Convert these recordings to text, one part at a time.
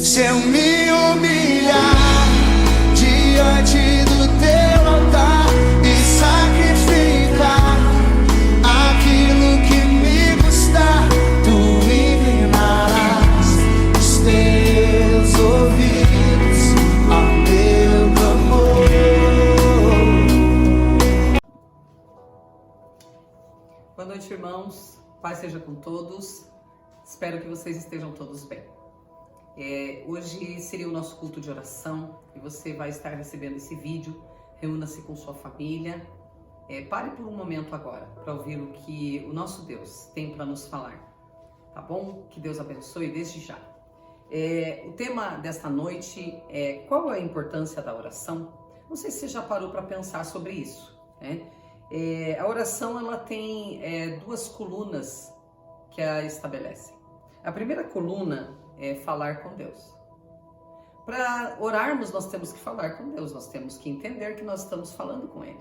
Se eu me humilhar diante do teu altar e sacrificar aquilo que me custar, tu inclinarás os teus ouvidos ao meu clamor. Boa noite, irmãos. Paz seja com todos. Espero que vocês estejam todos bem. Hoje seria o nosso culto de oração e você vai estar recebendo esse vídeo. Reúna-se com sua família. Pare por um momento agora para ouvir o que o nosso Deus tem para nos falar. Tá bom? Que Deus abençoe desde já. O tema desta noite é: qual a importância da oração? Não sei se você já parou para pensar sobre isso, né? A oração ela tem duas colunas que a estabelecem. A primeira coluna é falar com Deus. Para orarmos, nós temos que falar com Deus, nós temos que entender que nós estamos falando com Ele.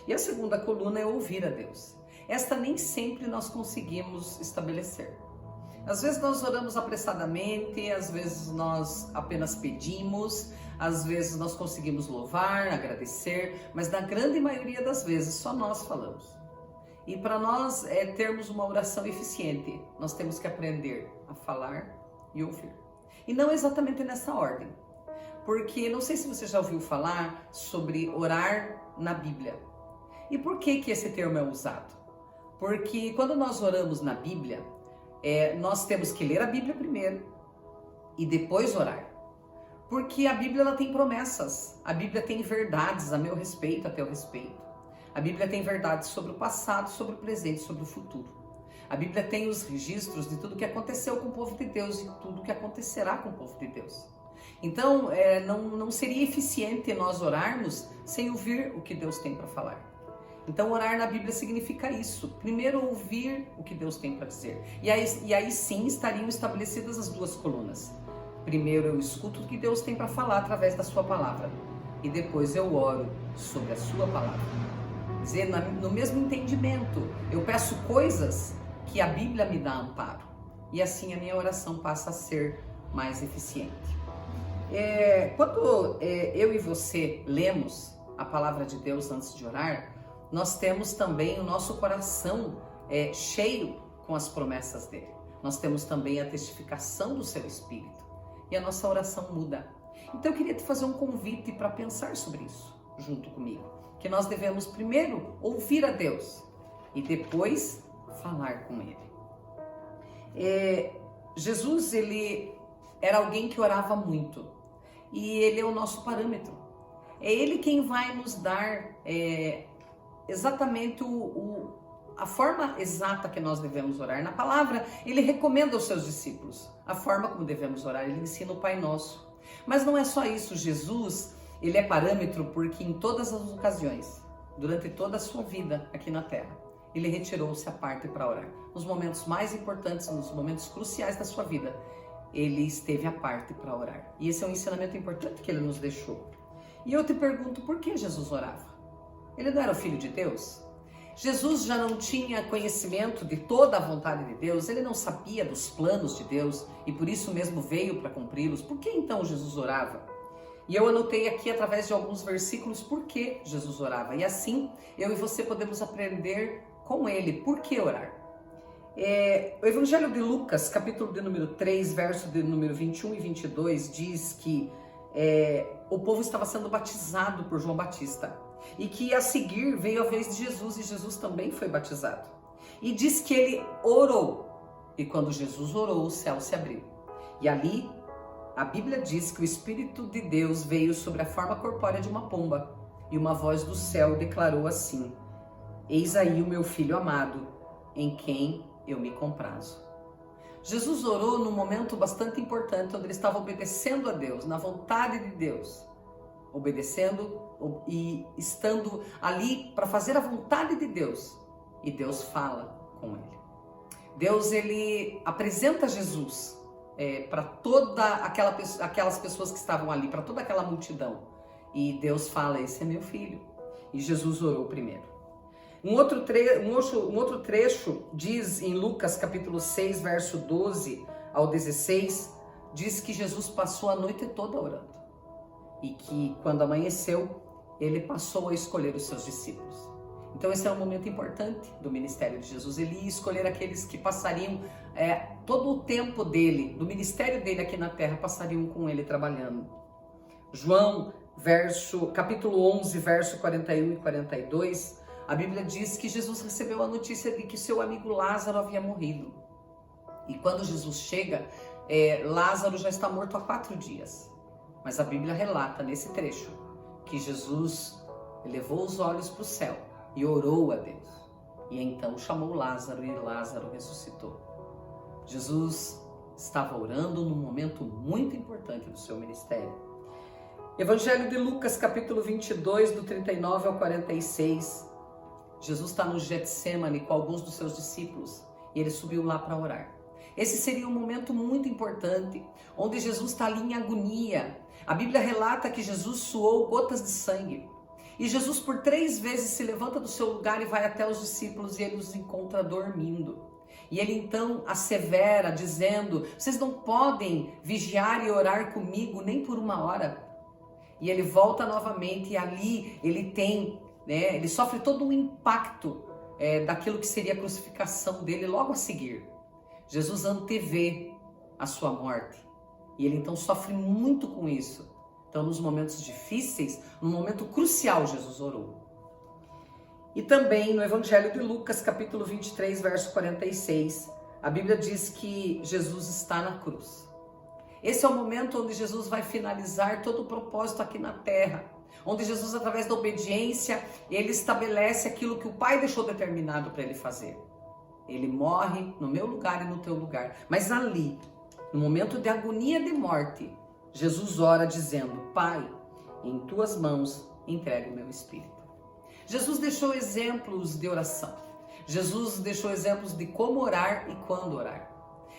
E a segunda coluna é ouvir a Deus. Esta nem sempre nós conseguimos estabelecer. Às vezes nós oramos apressadamente, às vezes nós apenas pedimos, às vezes nós conseguimos louvar, agradecer, mas na grande maioria das vezes só nós falamos. E para nós termos uma oração eficiente, nós temos que aprender a falar e ouvir. E não exatamente nessa ordem. Porque não sei se você já ouviu falar sobre orar na Bíblia. E por que esse termo é usado? Porque quando nós oramos na Bíblia, nós temos que ler a Bíblia primeiro e depois orar. Porque a Bíblia ela tem promessas, a Bíblia tem verdades a meu respeito, a teu respeito. A Bíblia tem verdades sobre o passado, sobre o presente, sobre o futuro. A Bíblia tem os registros de tudo que aconteceu com o povo de Deus e tudo que acontecerá com o povo de Deus. Então, não seria eficiente nós orarmos sem ouvir o que Deus tem para falar. Então, orar na Bíblia significa isso. Primeiro, ouvir o que Deus tem para dizer. E aí sim estariam estabelecidas as duas colunas. Primeiro, eu escuto o que Deus tem para falar através da sua palavra. E depois eu oro sobre a sua palavra. Quer dizer, no mesmo entendimento, eu peço coisas que a Bíblia me dá amparo. E assim a minha oração passa a ser mais eficiente. Quando eu e você lemos a palavra de Deus antes de orar, nós temos também o nosso coração cheio com as promessas dele. Nós temos também a testificação do seu Espírito. E a nossa oração muda. Então eu queria te fazer um convite para pensar sobre isso junto comigo. Que nós devemos primeiro ouvir a Deus e depois falar com Ele. Jesus, ele era alguém que orava muito. E Ele é o nosso parâmetro. É Ele quem vai nos dar exatamente a forma exata que nós devemos orar. Na palavra, Ele recomenda aos seus discípulos a forma como devemos orar. Ele ensina o Pai Nosso. Mas não é só isso. Jesus, Ele é parâmetro porque em todas as ocasiões, durante toda a sua vida aqui na Terra, Ele retirou-se à parte para orar. Nos momentos mais importantes, nos momentos cruciais da sua vida, Ele esteve à parte para orar. E esse é um ensinamento importante que Ele nos deixou. E eu te pergunto, por que Jesus orava? Ele não era o Filho de Deus? Jesus já não tinha conhecimento de toda a vontade de Deus? Ele não sabia dos planos de Deus e por isso mesmo veio para cumpri-los? Por que então Jesus orava? E eu anotei aqui através de alguns versículos por que Jesus orava. E assim, eu e você podemos aprender com Ele por que orar. O Evangelho de Lucas, capítulo de número 3, verso de número 21 e 22, diz que o povo estava sendo batizado por João Batista. E que a seguir veio a vez de Jesus e Jesus também foi batizado. E diz que ele orou. E quando Jesus orou, o céu se abriu. E ali, a Bíblia diz que o Espírito de Deus veio sobre a forma corpórea de uma pomba. E uma voz do céu declarou assim: Eis aí o meu Filho amado, em quem eu me comprazo. Jesus orou num momento bastante importante, onde ele estava obedecendo a Deus, na vontade de Deus. Obedecendo e estando ali para fazer a vontade de Deus. E Deus fala com ele. Deus, ele apresenta Jesus para toda aquelas pessoas que estavam ali, para toda aquela multidão. E Deus fala: esse é meu filho. E Jesus orou primeiro. Um outro trecho diz em Lucas capítulo 6, verso 12 ao 16, diz que Jesus passou a noite toda orando. E que quando amanheceu, ele passou a escolher os seus discípulos. Então esse é um momento importante do ministério de Jesus. Ele ia escolher aqueles que passariam todo o tempo dele, do ministério dele aqui na terra, passariam com ele trabalhando. João, capítulo 11, verso 41 e 42, a Bíblia diz que Jesus recebeu a notícia de que seu amigo Lázaro havia morrido. E quando Jesus chega, Lázaro já está morto há 4 dias. Mas a Bíblia relata nesse trecho que Jesus elevou os olhos para o céu e orou a Deus. E então chamou Lázaro e Lázaro ressuscitou. Jesus estava orando num momento muito importante do seu ministério. Evangelho de Lucas, capítulo 22, do 39 ao 46. Jesus está no Getsêmani com alguns dos seus discípulos e ele subiu lá para orar. Esse seria um momento muito importante, onde Jesus está ali em agonia. A Bíblia relata que Jesus suou gotas de sangue. E Jesus por 3 vezes se levanta do seu lugar e vai até os discípulos e ele os encontra dormindo. E ele então assevera, dizendo: vocês não podem vigiar e orar comigo nem por 1 hora. E ele volta novamente e ali ele tem, ele sofre todo um impacto daquilo que seria a crucificação dele logo a seguir. Jesus antevê a sua morte e ele então sofre muito com isso. Então nos momentos difíceis, num momento crucial, Jesus orou. E também no Evangelho de Lucas, capítulo 23, verso 46, a Bíblia diz que Jesus está na cruz. Esse é o momento onde Jesus vai finalizar todo o propósito aqui na terra, onde Jesus, através da obediência, ele estabelece aquilo que o Pai deixou determinado para ele fazer. Ele morre no meu lugar e no teu lugar. Mas ali, no momento de agonia de morte, Jesus ora dizendo: Pai, em tuas mãos entrego o meu espírito. Jesus deixou exemplos de oração. Jesus deixou exemplos de como orar e quando orar.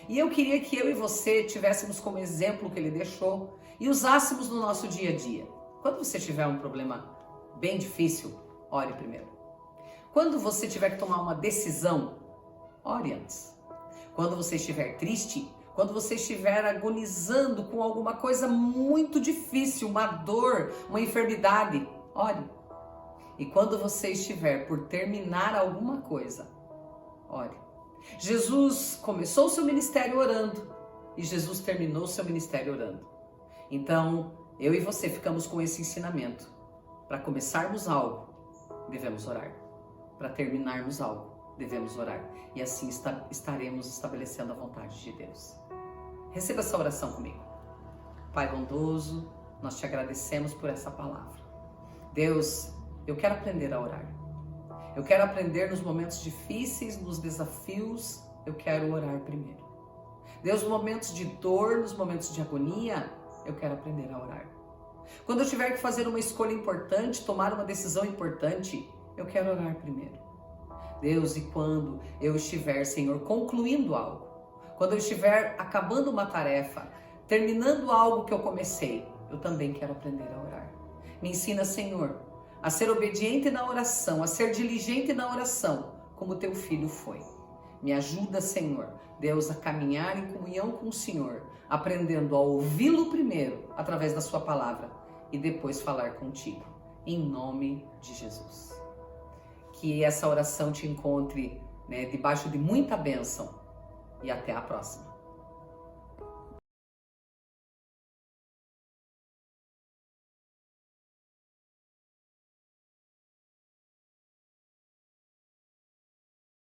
E eu queria que eu e você tivéssemos como exemplo o que ele deixou e usássemos no nosso dia a dia. Quando você tiver um problema bem difícil, ore primeiro. Quando você tiver que tomar uma decisão, ore antes. Quando você estiver triste, quando você estiver agonizando com alguma coisa muito difícil, uma dor, uma enfermidade, ore. E quando você estiver por terminar alguma coisa, ore. Jesus começou o seu ministério orando e Jesus terminou o seu ministério orando. Então, eu e você ficamos com esse ensinamento. Para começarmos algo, devemos orar. Para terminarmos algo, devemos orar. E assim estaremos estabelecendo a vontade de Deus. Receba essa oração comigo. Pai bondoso, nós te agradecemos por essa palavra. Deus, eu quero aprender a orar. Eu quero aprender nos momentos difíceis, nos desafios, eu quero orar primeiro. Deus, nos momentos de dor, nos momentos de agonia, eu quero aprender a orar. Quando eu tiver que fazer uma escolha importante, tomar uma decisão importante, eu quero orar primeiro. Deus, e quando eu estiver, Senhor, concluindo algo, quando eu estiver acabando uma tarefa, terminando algo que eu comecei, eu também quero aprender a orar. Me ensina, Senhor, a ser obediente na oração, a ser diligente na oração, como teu filho foi. Me ajuda, Senhor, Deus, a caminhar em comunhão com o Senhor, aprendendo a ouvi-lo primeiro, através da sua palavra, e depois falar contigo, em nome de Jesus. Que essa oração te encontre debaixo de muita bênção, e até a próxima.